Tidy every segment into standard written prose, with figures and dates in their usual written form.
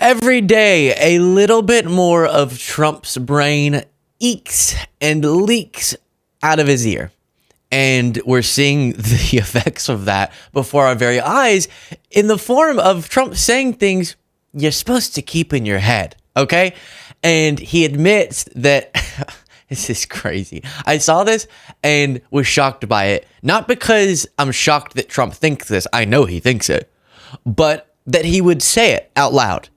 Every day, a little bit more of Trump's brain eeks and leaks out of his ear. And we're seeing the effects of that before our very eyes in the form of Trump saying things you're supposed to keep in your head, okay? And he admits that, this is crazy. I saw this and was shocked by it. Not because I'm shocked that Trump thinks this, I know he thinks it, but that he would say it out loud.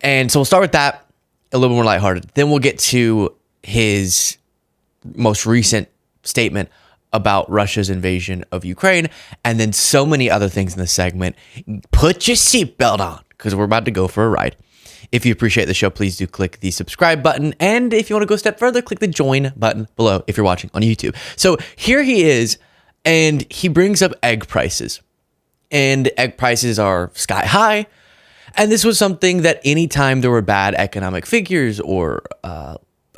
And so we'll start with that, a little more lighthearted. Then we'll get to his most recent statement about Russia's invasion of Ukraine, and then so many other things in this segment. Put your seatbelt on, because we're about to go for a ride. If you appreciate the show, please do click the subscribe button. And if you want to go a step further, click the join button below if you're watching on YouTube. So here he is, and he brings up egg prices. And egg prices are sky high. And this was something that anytime there were bad economic figures or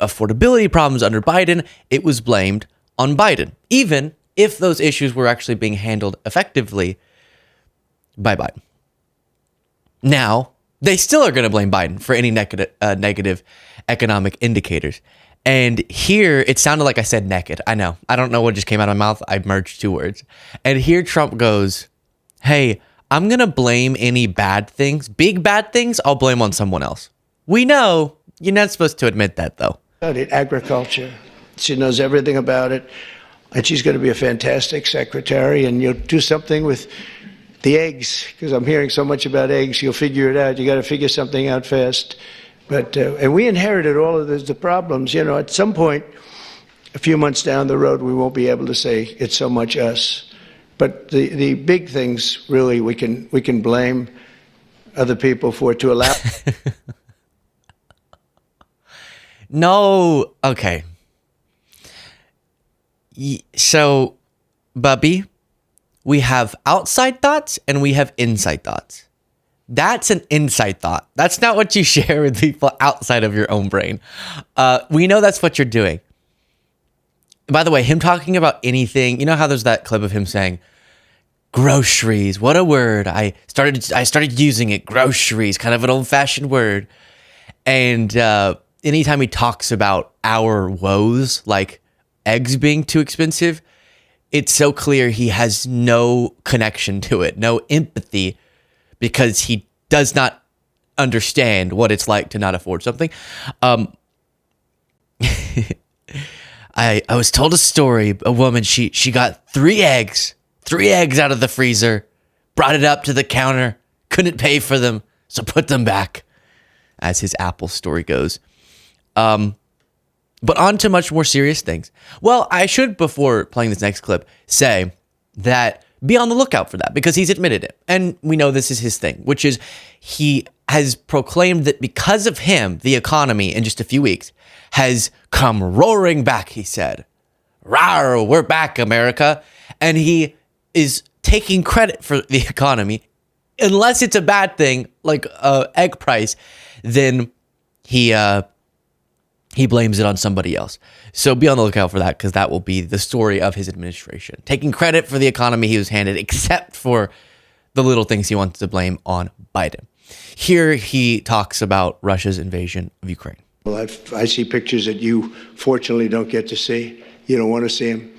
affordability problems under Biden, it was blamed on Biden, even if those issues were actually being handled effectively by Biden. Now, they still are going to blame Biden for any negative economic indicators. And here, it sounded like I said naked. I know. I don't know what just came out of my mouth. I merged two words. And here Trump goes, hey, I'm going to blame any bad things. Big bad things, I'll blame on someone else. We know you're not supposed to admit that, though. Studied agriculture. She knows everything about it, and she's going to be a fantastic secretary, and you'll do something with the eggs, because I'm hearing so much about eggs. You'll figure it out. You got to figure something out fast. But and we inherited all of the problems. You know, at some point, a few months down the road, we won't be able to say it's so much us. But the big things, really, we can blame other people for to allow. No, okay. So, Bubby, we have outside thoughts and we have inside thoughts. That's an inside thought. That's not what you share with people outside of your own brain. We know that's what you're doing. By the way, him talking about anything, you know how there's that clip of him saying, groceries, what a word. I started using it, groceries, kind of an old-fashioned word. And anytime he talks about our woes, like eggs being too expensive, it's so clear he has no connection to it, no empathy, because he does not understand what it's like to not afford something. I was told a story. A woman, she got three eggs out of the freezer, brought it up to the counter, couldn't pay for them, so put them back, as his Apple story goes. But on to much more serious things. Well, I should, before playing this next clip, say that be on the lookout for that, because he's admitted it. And we know this is his thing, which is he has proclaimed that because of him, the economy in just a few weeks has come roaring back, he said. Rawr, we're back, America. And he is taking credit for the economy. Unless it's a bad thing, like egg price, then he blames it on somebody else. So be on the lookout for that, because that will be the story of his administration. Taking credit for the economy he was handed, except for the little things he wants to blame on Biden. Here he talks about Russia's invasion of Ukraine. Well, I see pictures that you fortunately don't get to see. You don't want to see them.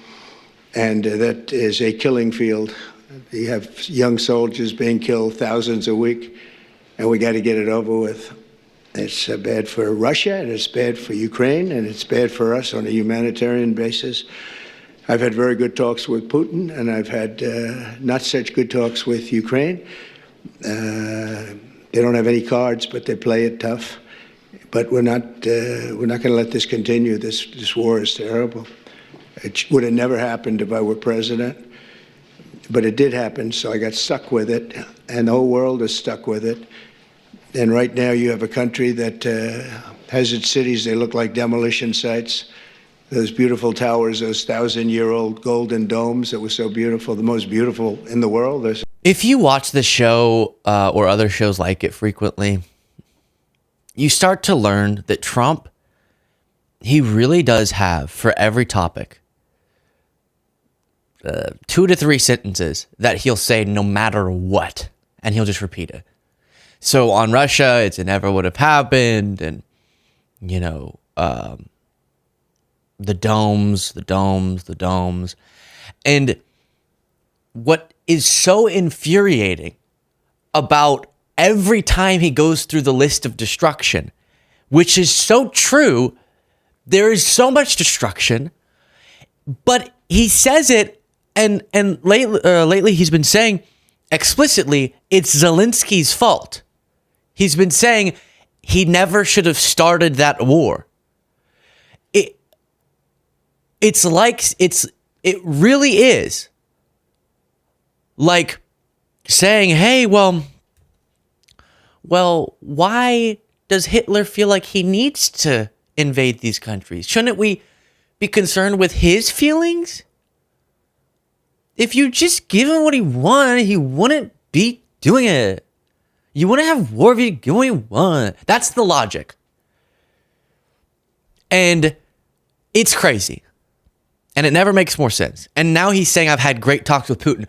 And that is a killing field. You have young soldiers being killed, thousands a week, and we got to get it over with. It's bad for Russia, and it's bad for Ukraine, and it's bad for us on a humanitarian basis. I've had very good talks with Putin, and I've had not such good talks with Ukraine. They don't have any cards, but they play it tough. But we're not going to let this continue. This war is terrible. It would have never happened if I were president, but it did happen, so I got stuck with it, and the whole world is stuck with it. And right now you have a country that has its cities, they look like demolition sites. Those beautiful towers, those 1,000-year-old golden domes that were so beautiful, the most beautiful in the world. If you watch the show or other shows like it frequently, you start to learn that Trump, he really does have, for every topic, 2 to 3 sentences that he'll say no matter what, and he'll just repeat it. So on Russia, it never would have happened. And, the domes. And what is so infuriating about every time he goes through the list of destruction, which is so true, there is so much destruction, but he says it, and lately he's been saying explicitly it's Zelensky's fault. He's been saying he never should have started that war. It really is like saying, hey, well, why does Hitler feel like he needs to invade these countries? Shouldn't we be concerned with his feelings? If you just give him what he wanted, he wouldn't be doing it. You wouldn't have war if you get what you want. That's the logic. And it's crazy. And it never makes more sense. And now he's saying, I've had great talks with Putin.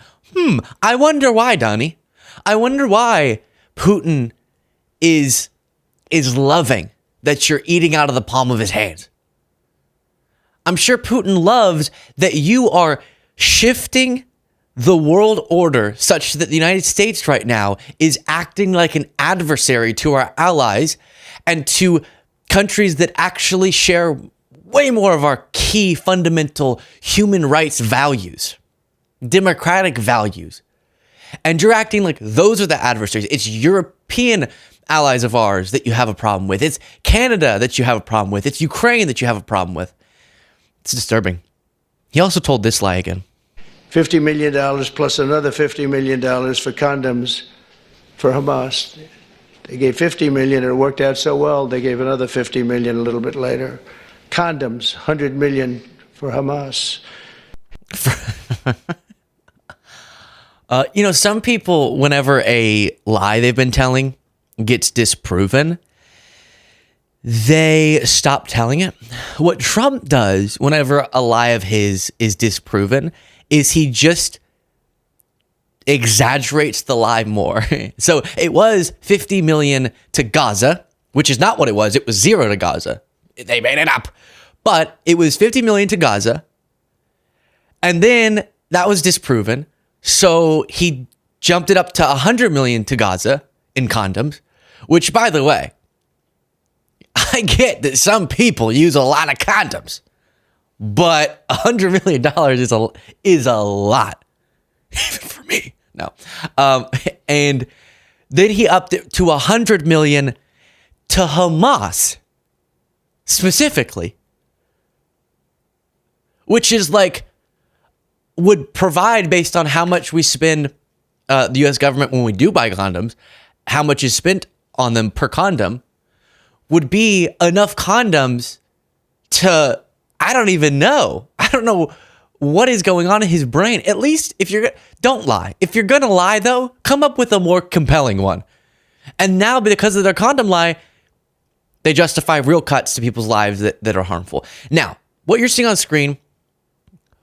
I wonder why, Donnie. I wonder why Putin is loving that you're eating out of the palm of his hand. I'm sure Putin loves that you are shifting the world order such that the United States right now is acting like an adversary to our allies and to countries that actually share way more of our key fundamental human rights values, democratic values. And you're acting like those are the adversaries. It's European allies of ours that you have a problem with. It's Canada that you have a problem with. It's Ukraine that you have a problem with. It's disturbing. He also told this lie again. $50 million plus another $50 million for condoms for Hamas. They gave $50 million. It worked out so well, they gave another $50 million a little bit later. Condoms, $100 million for Hamas. Some people, whenever a lie they've been telling gets disproven, they stop telling it. What Trump does whenever a lie of his is disproven is he just exaggerates the lie more. So it was 50 million to Gaza, which is not what it was. It was 0 to Gaza. They made it up. But it was 50 million to Gaza. And then that was disproven. So he jumped it up to 100 million to Gaza in condoms, which, by the way, I get that some people use a lot of condoms, but $100 million is a lot, even for me. No. And then he upped it to 100 million to Hamas specifically, which is like, would provide, based on how much we spend, the U.S. government when we do buy condoms, how much is spent on them per condom, would be enough condoms to, I don't even know. I don't know what is going on in his brain. At least if you're, don't lie. If you're going to lie though, come up with a more compelling one. And now because of their condom lie, they justify real cuts to people's lives that are harmful. Now, what you're seeing on screen,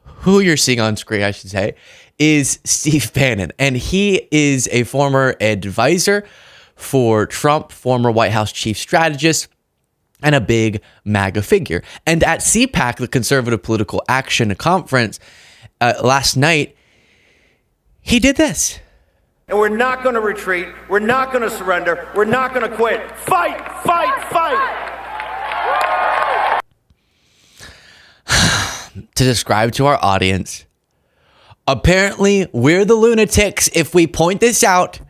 who you're seeing on screen, I should say, is Steve Bannon. And he is a former advisor for Trump, former White House chief strategist, and a big MAGA figure. And at CPAC, the Conservative Political Action Conference, last night, he did this. And we're not going to retreat. We're not going to surrender. We're not going to quit. Fight, fight, fight. To describe to our audience, apparently we're the lunatics if we point this out,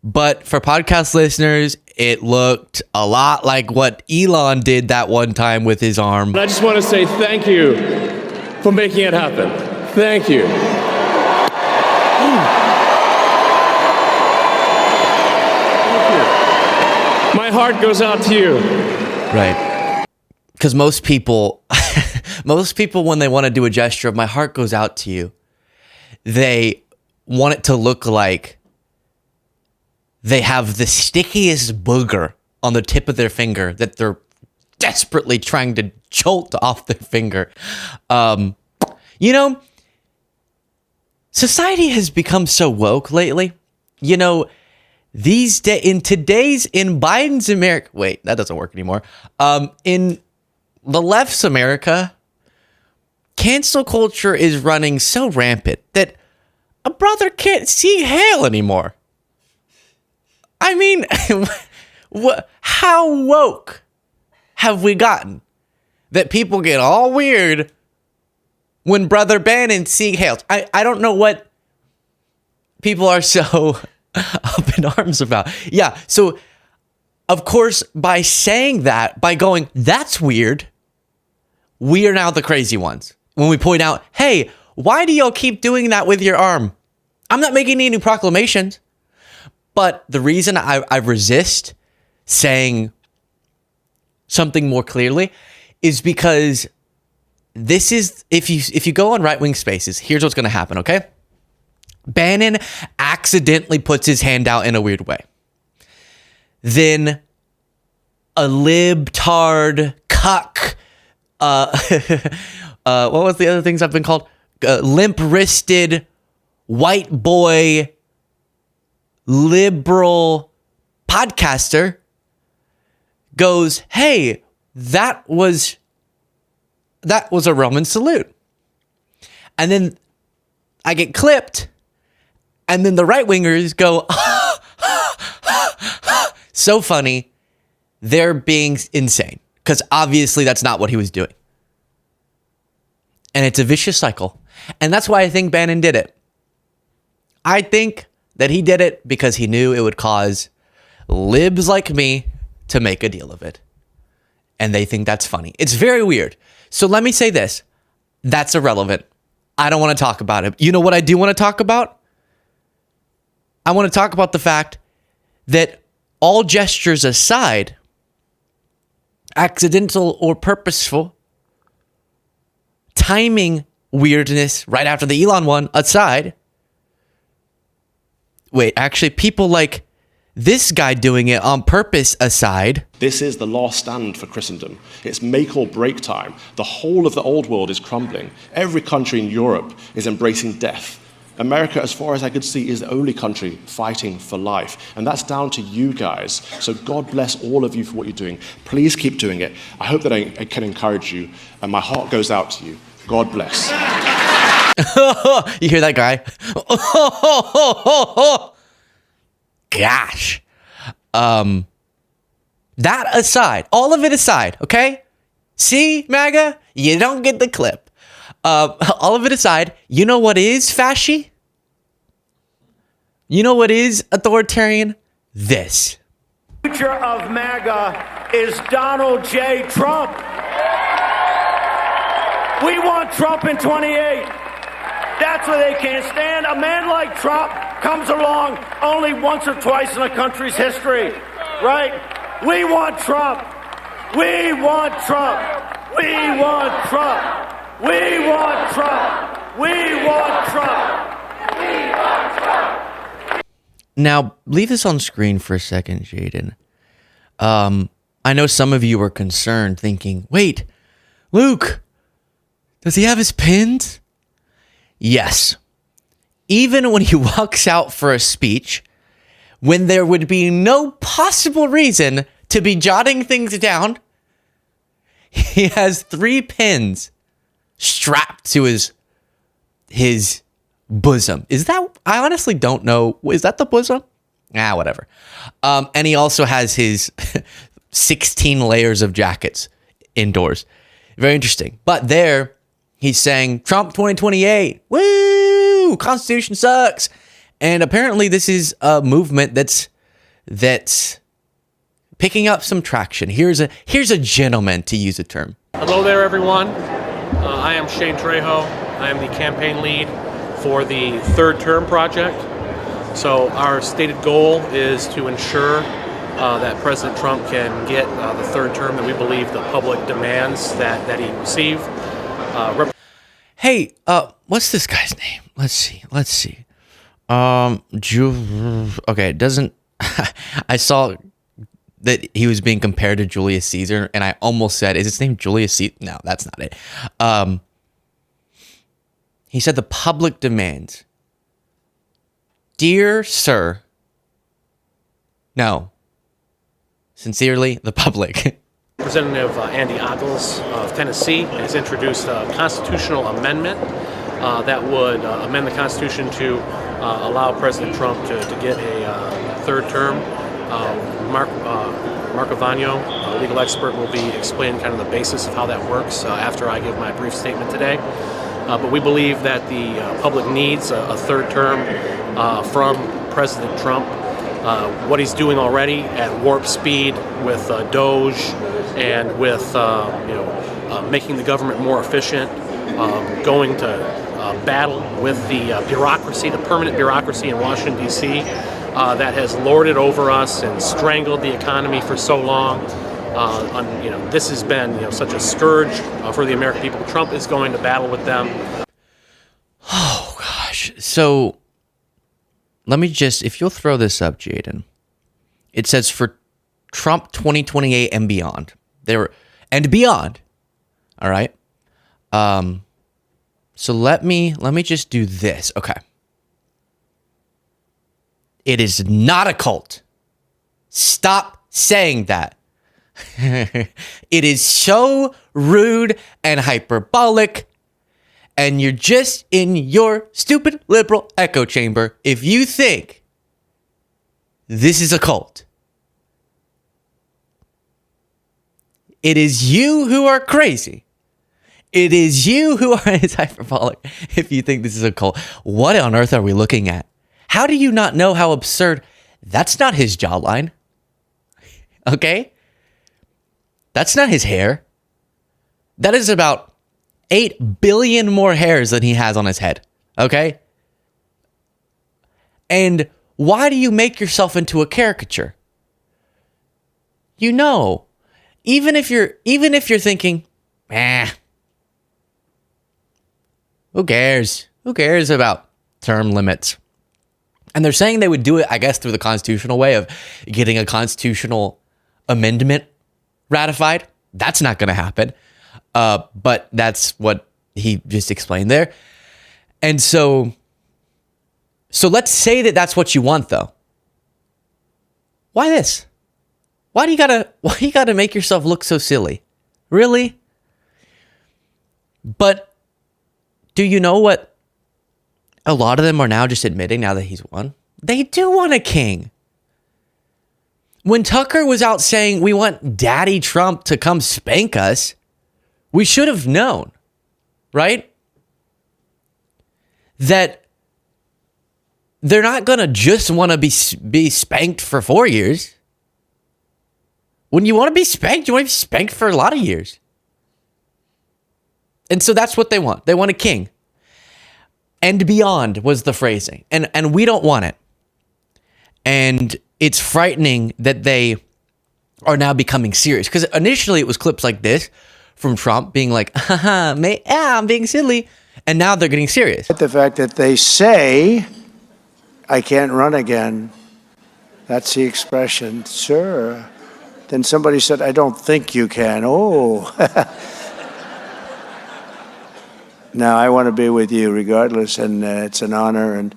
but for podcast listeners, it looked a lot like what Elon did that one time with his arm. I just want to say thank you for making it happen. Thank you. My heart goes out to you. Right. Because most people, when they want to do a gesture of my heart goes out to you, they want it to look like they have the stickiest booger on the tip of their finger that they're desperately trying to jolt off their finger. Society has become so woke lately. in Biden's America, wait, that doesn't work anymore. In the left's America, cancel culture is running so rampant that a brother can't see hell anymore. I mean, how woke have we gotten that people get all weird when Brother Bannon see hails? I don't know what people are so up in arms about. Yeah, so of course, by saying that, by going, that's weird, we are now the crazy ones. When we point out, hey, why do y'all keep doing that with your arm? I'm not making any proclamations. But the reason I resist saying something more clearly is because this is, if you go on right-wing spaces, here's what's going to happen, okay? Bannon accidentally puts his hand out in a weird way. Then a libtard cuck, what was the other things I've been called? Limp-wristed white boy liberal podcaster goes, hey, that was a Roman salute. And then I get clipped, and then the right-wingers go, so funny, they're being insane. Because obviously that's not what he was doing. And it's a vicious cycle. And that's why I think Bannon did it. I think that he did it because he knew it would cause libs like me to make a deal of it. And they think that's funny. It's very weird. So let me say this. That's irrelevant. I don't want to talk about it. You know what I do want to talk about? I want to talk about the fact that all gestures aside, accidental or purposeful, timing weirdness right after the Elon one aside, wait, actually, people like this guy doing it on purpose aside. This is the last stand for Christendom. It's make or break time. The whole of the old world is crumbling. Every country in Europe is embracing death. America, as far as I could see, is the only country fighting for life. And that's down to you guys. So God bless all of you for what you're doing. Please keep doing it. I hope that I can encourage you. And my heart goes out to you. God bless. You hear that guy? Gosh. That aside, all of it aside, okay? See, MAGA? You don't get the clip. All of it aside, you know what is fashy? You know what is authoritarian? This. The future of MAGA is Donald J. Trump. We want Trump in 28. That's what they can't stand. A man like Trump comes along only once or twice in a country's history, right? We want Trump. We want Trump. We want Trump. We want Trump. We want Trump. We want Trump. Now, leave this on screen for a second, Jaden. I know some of you were concerned, thinking, wait, Luke, does he have his pins? Yes. Even when he walks out for a speech, when there would be no possible reason to be jotting things down, he has 3 pins strapped to his bosom. Is that, I honestly don't know. Is that the bosom? Whatever. And he also has his 16 layers of jackets indoors. Very interesting. But there, he's saying, Trump 2028. Woo! Constitution sucks. And apparently this is a movement that's picking up some traction. Here's a gentleman, to use a term. Hello there, everyone. I am Shane Trejo. I am the campaign lead for the Third Term Project. So our stated goal is to ensure that President Trump can get the third term that we believe the public demands that he receive. Hey, what's this guy's name? Let's see. Okay, it doesn't. I saw that he was being compared to Julius Caesar, and I almost said, is his name Julius Caesar? No, that's not it. He said the public demands. Dear sir, No. Sincerely, the public. Representative Andy Ogles of Tennessee has introduced a constitutional amendment that would amend the Constitution to allow President Trump to get a third term. Mark Avagno, a legal expert, will be explaining kind of the basis of how that works after I give my brief statement today. But we believe that the public needs a third term from President Trump. What he's doing already at warp speed with Doge and with making the government more efficient, going to battle with the bureaucracy, the permanent bureaucracy in Washington, D.C., that has lorded over us and strangled the economy for so long. This has been such a scourge for the American people. Trump is going to battle with them. Oh, gosh. So let me just, if you'll throw this up, Jaden. It says for Trump 2028 and beyond. And beyond. All right. So let me just do this. Okay. It is not a cult. Stop saying that. It is so rude and hyperbolic, and you're just in your stupid liberal echo chamber if you think this is a cult. It is you who are crazy. It is you who are as hyperbolic if you think this is a cult. What on earth are we looking at? How do you not know how absurd? That's not his jawline. Okay? That's not his hair. That is about 8 billion more hairs than he has on his head. Okay? And why do you make yourself into a caricature? You know, even if you're thinking, who cares? Who cares about term limits? And they're saying they would do it, I guess, through the constitutional way of getting a constitutional amendment ratified. That's not going to happen. But that's what he just explained there. And so let's say that that's what you want, though. Why this? Why do you gotta make yourself look so silly? Really? But do you know what a lot of them are now just admitting now that he's won? They do want a king. When Tucker was out saying we want Daddy Trump to come spank us, we should have known, right? That they're not going to just want to be spanked for 4 years. When you want to be spanked, you want to be spanked for a lot of years. And so that's what they want. They want a king. And beyond was the phrasing. And we don't want it. And it's frightening that they are now becoming serious. Because initially it was clips like this from Trump being like, I'm being silly. And now they're getting serious. The fact that they say, I can't run again. That's the expression, sir. Then somebody said, I don't think you can. Oh. Now, I want to be with you regardless, and it's an honor, and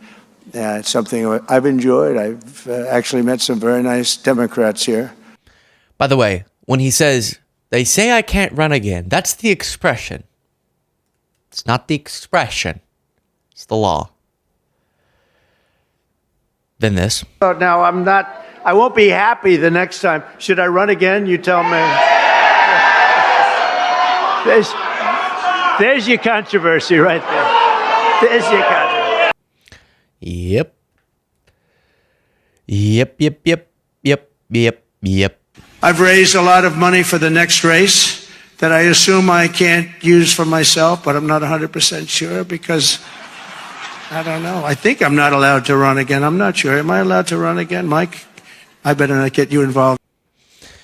it's something I've enjoyed. I've actually met some very nice Democrats here. By the way, when he says, they say I can't run again, that's the expression. It's not the expression. It's the law. Then this. Now, I won't be happy the next time. Should I run again? You tell me. There's your controversy right there. There's your controversy. Yep. I've raised a lot of money for the next race that I assume I can't use for myself, but I'm not 100% sure because I don't know. I think I'm not allowed to run again. I'm not sure. Am I allowed to run again, Mike? I better not get you involved.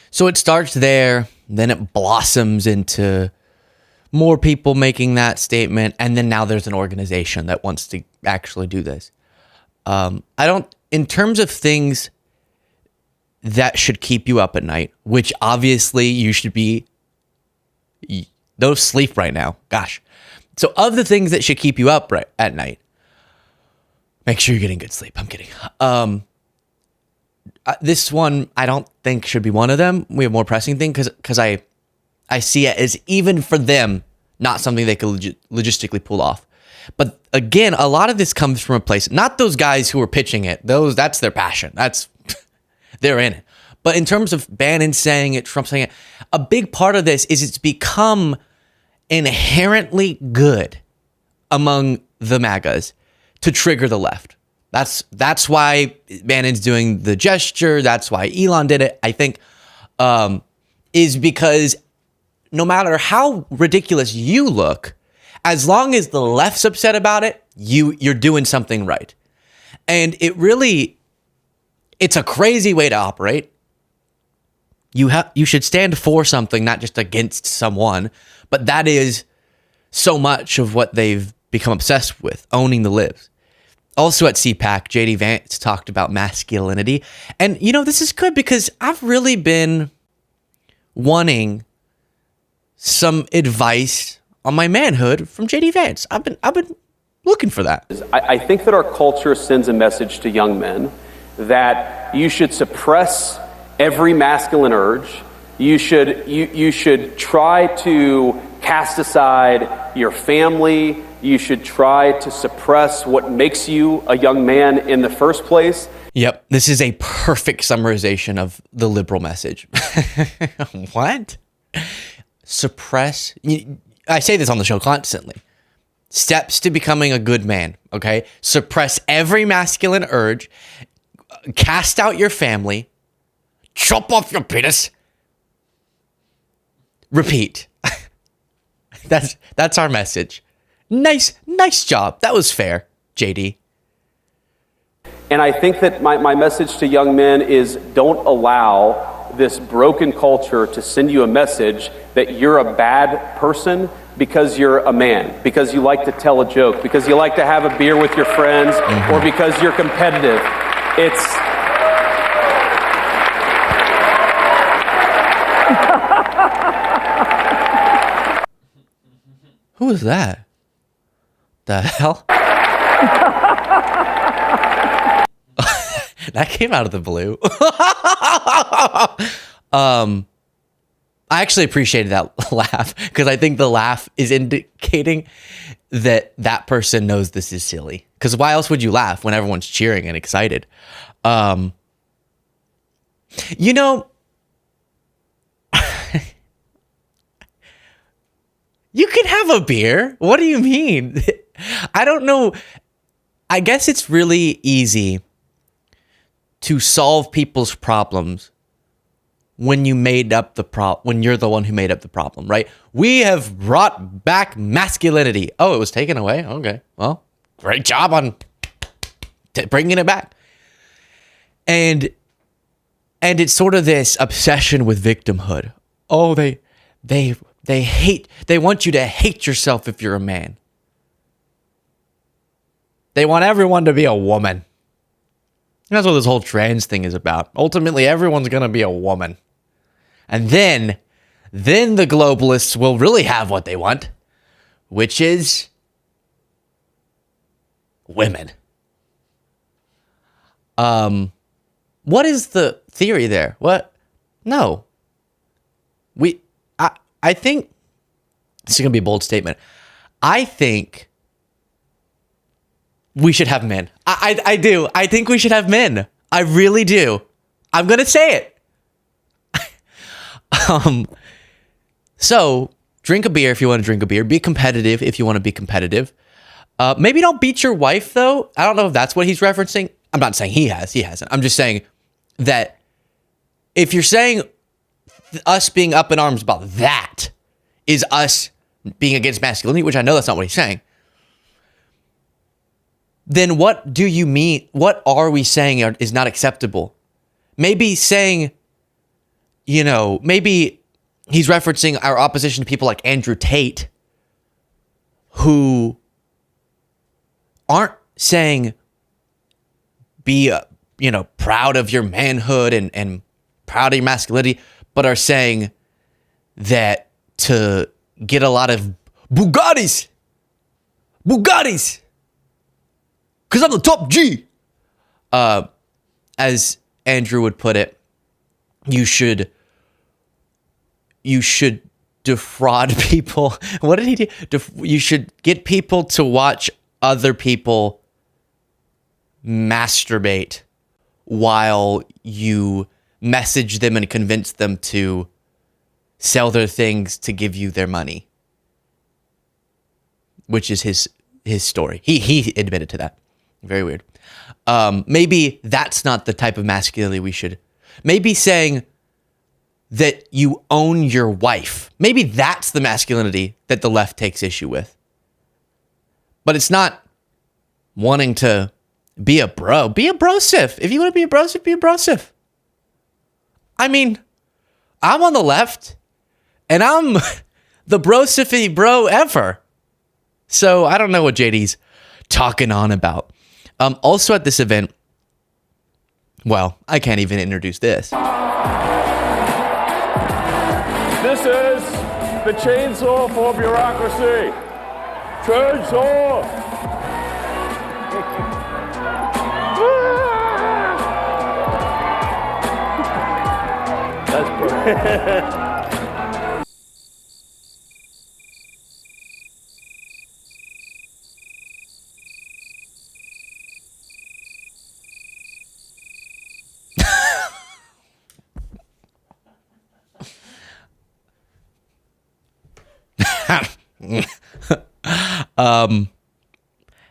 So it starts there, then it blossoms into more people making that statement, and then now there's an organization that wants to actually do this. In terms of things that should keep you up at night, which obviously you should be, no sleep right now. Gosh. So of the things that should keep you up right at night, make sure you're getting good sleep. I'm kidding. this one I don't think should be one of them. We have more pressing thing because I see it as, even for them, not something they could logistically pull off. But again, a lot of this comes from a place, not those guys who are pitching it. That's their passion. They're in it. But in terms of Bannon saying it, Trump saying it, a big part of this is it's become inherently good among the MAGAs to trigger the left. That's why Bannon's doing the gesture. That's why Elon did it, I think, is because no matter how ridiculous you look, as long as the left's upset about it, you're doing something right. And it's a crazy way to operate. You should stand for something, not just against someone. But that is so much of what they've become obsessed with, owning the libs. Also at CPAC, JD Vance talked about masculinity. And, this is good because I've really been wanting some advice on my manhood from JD Vance. I've been looking for that. I think that our culture sends a message to young men that you should suppress every masculine urge. You should try to cast aside your family. You should try to suppress what makes you a young man in the first place. Yep, this is a perfect summarization of the liberal message. What? Suppress? I say this on the show constantly. Steps to becoming a good man, okay? Suppress every masculine urge. Cast out your family. Chop off your penis. Repeat. That's our message. Nice job. That was fair, JD. And I think that my message to young men is don't allow this broken culture to send you a message that you're a bad person because you're a man, because you like to tell a joke, because you like to have a beer with your friends, or because you're competitive. Who was that? The hell? That came out of the blue. I actually appreciated that laugh because I think the laugh is indicating that person knows this is silly. Because why else would you laugh when everyone's cheering and excited? You can have a beer. What do you mean? I don't know. I guess it's really easy to solve people's problems when you're the one who made up the problem, right? We have brought back masculinity. Oh, it was taken away? Okay. Well, great job on bringing it back. And it's sort of this obsession with victimhood. Oh, they want you to hate yourself if you're a man. They want everyone to be a woman. That's what this whole trans thing is about. Ultimately, everyone's going to be a woman. And then the globalists will really have what they want, which is women. What is the theory there? What? No. I think this is going to be a bold statement. I think we should have men. I do. I think we should have men. I really do. I'm going to say it. So drink a beer if you want to drink a beer. Be competitive if you want to be competitive. Maybe don't beat your wife, though. I don't know if that's what he's referencing. I'm not saying he hasn't. I'm just saying that if you're saying us being up in arms about that is us being against masculinity, which I know that's not what he's saying, then what do you mean? What are we saying is not acceptable? Maybe saying, maybe he's referencing our opposition to people like Andrew Tate, who aren't saying be, proud of your manhood and proud of your masculinity, but are saying that to get a lot of Bugattis, because I'm the top G, and Andrew would put it, you should defraud people. What did he do? You should get people to watch other people masturbate while you message them and convince them to sell their things to give you their money, which is his story. He admitted to that. Very weird. Maybe that's not the type of masculinity we should. Maybe saying that you own your wife. Maybe that's the masculinity that the left takes issue with. But it's not wanting to be a bro. Be a brosif. If you want to be a brosif, be a brosif. I mean, I'm on the left, and I'm the brosify bro ever. So I don't know what JD's talking on about. Also at this event, well, I can't even introduce this. This is the chainsaw for bureaucracy. Chainsaw! That's perfect.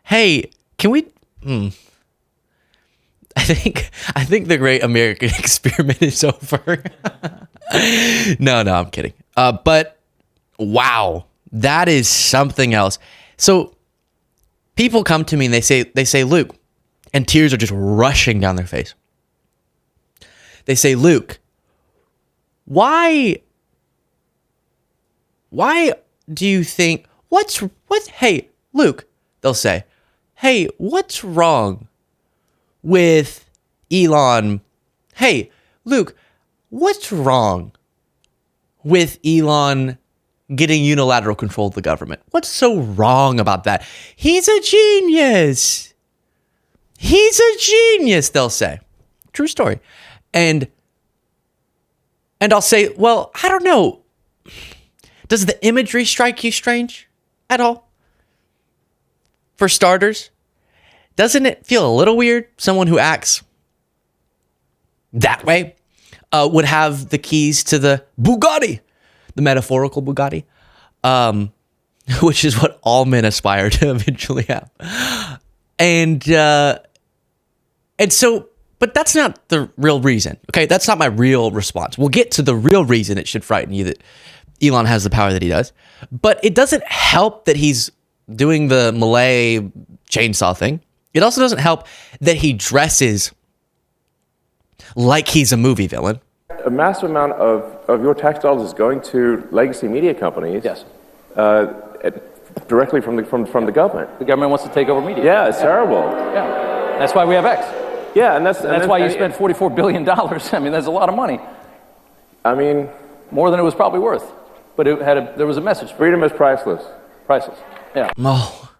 Hey, can we? I think the great American experiment is over. No, I'm kidding. But wow, that is something else. So people come to me and they say, Luke, and tears are just rushing down their face. They say, Luke, why do you think hey, Luke, they'll say, hey, what's wrong with Elon? Hey, Luke, what's wrong with Elon getting unilateral control of the government? What's so wrong about that? He's a genius. They'll say. True story. And I'll say, well, I don't know. Does the imagery strike you strange at all? For starters, doesn't it feel a little weird? Someone who acts that way would have the keys to the Bugatti, the metaphorical Bugatti, which is what all men aspire to eventually have. And so, but that's not the real reason. Okay, that's not my real response. We'll get to the real reason it should frighten you that Elon has the power that he does. But it doesn't help that he's doing the Malay chainsaw thing. It also doesn't help that he dresses like he's a movie villain. A massive amount of your tax dollars is going to legacy media companies. Yes. Directly from the government. The government wants to take over media. Yeah, it's terrible. Yeah. That's why we have X. Yeah, and that's why you spent $44 billion. I mean, that's a lot of money. I mean, more than it was probably worth. But there was a message. Freedom is priceless. Priceless. Yeah. Oh,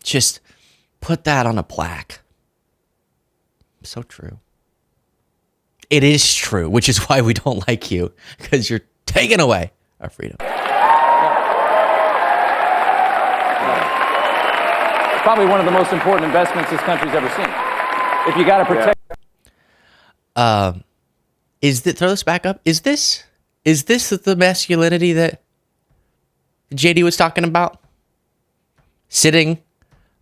just put that on a plaque. So true. It is true, which is why we don't like you, because you're taking away our freedom. Probably one of the most important investments this country's ever seen. If you got to protect. Throw this back up? Is this the masculinity that JD was talking about? Sitting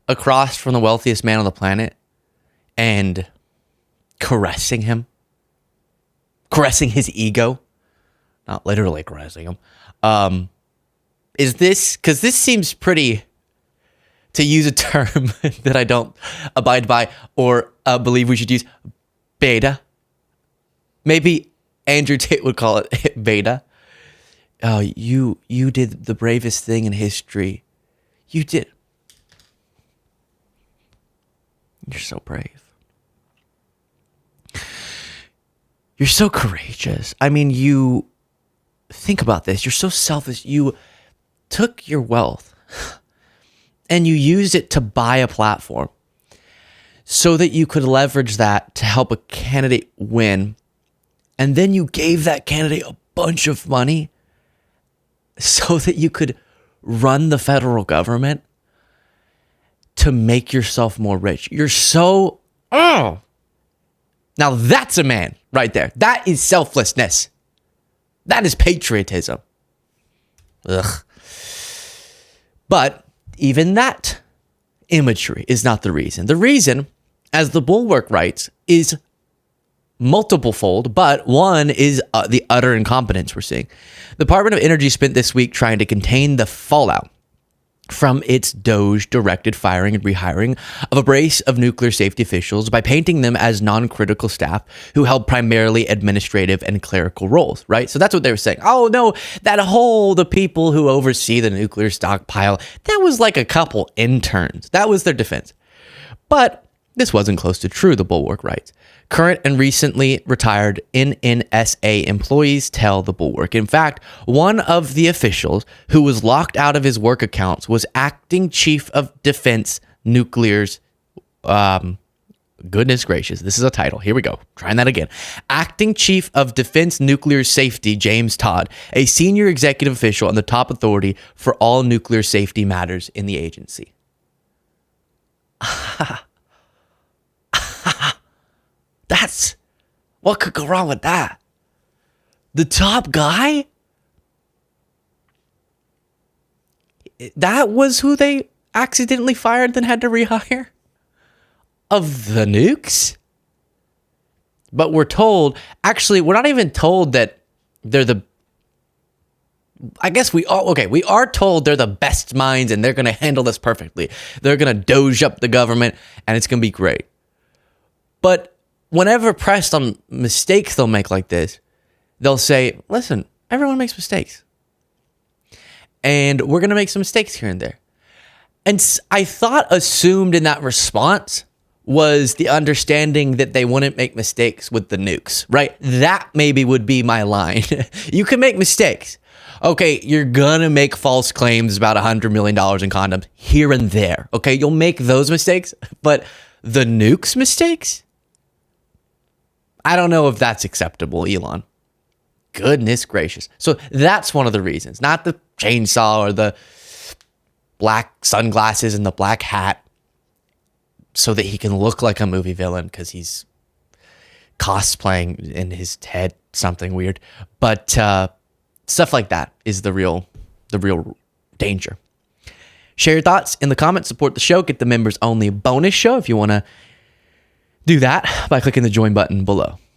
across from the wealthiest man on the planet and caressing him, caressing his ego, not literally caressing him. Is this, because this seems pretty, to use a term that I don't abide by or believe we should use, beta. Maybe Andrew Tate would call it beta. Oh, you did the bravest thing in history. You did. You're so brave. You're so courageous. I mean, you think about this. You're so selfish. You took your wealth and you used it to buy a platform so that you could leverage that to help a candidate win. And then you gave that candidate a bunch of money so that you could run the federal government to make yourself more rich. You're so, now that's a man right there. That is selflessness. That is patriotism. Ugh. But even that imagery is not the reason. The reason, as the Bulwark writes, is multiple fold, but one is the utter incompetence we're seeing. The Department of Energy spent this week trying to contain the fallout from its DOGE-directed firing and rehiring of a brace of nuclear safety officials by painting them as non-critical staff who held primarily administrative and clerical roles, right? So that's what they were saying. Oh no, the people who oversee the nuclear stockpile, that was like a couple interns. That was their defense. But this wasn't close to true, the Bulwark writes. Current and recently retired NNSA employees tell the Bulwark. In fact, one of the officials who was locked out of his work accounts was acting chief of defense nuclear's, goodness gracious, this is a title. Here we go. Trying that again. Acting chief of defense nuclear safety, James Todd, a senior executive official and the top authority for all nuclear safety matters in the agency. That's what could go wrong with that. The top guy? That was who they accidentally fired, then had to rehire? Of the nukes? But we're told, actually, we're not even told that they're the, I guess we are told they're the best minds and they're going to handle this perfectly. They're going to doge up the government and it's going to be great. But whenever pressed on mistakes they'll make like this, they'll say, listen, everyone makes mistakes. And we're going to make some mistakes here and there. And I thought assumed in that response was the understanding that they wouldn't make mistakes with the nukes, right? That maybe would be my line. You can make mistakes. Okay, you're going to make false claims about $100 million in condoms here and there. Okay, you'll make those mistakes. But the nukes mistakes? I don't know if that's acceptable, Elon. Goodness gracious. So that's one of the reasons, not the chainsaw or the black sunglasses and the black hat so that he can look like a movie villain because he's cosplaying in his head something weird. But stuff like that is the real danger. Share your thoughts in the comments, support the show, get the members only bonus show if you want to do that by clicking the join button below.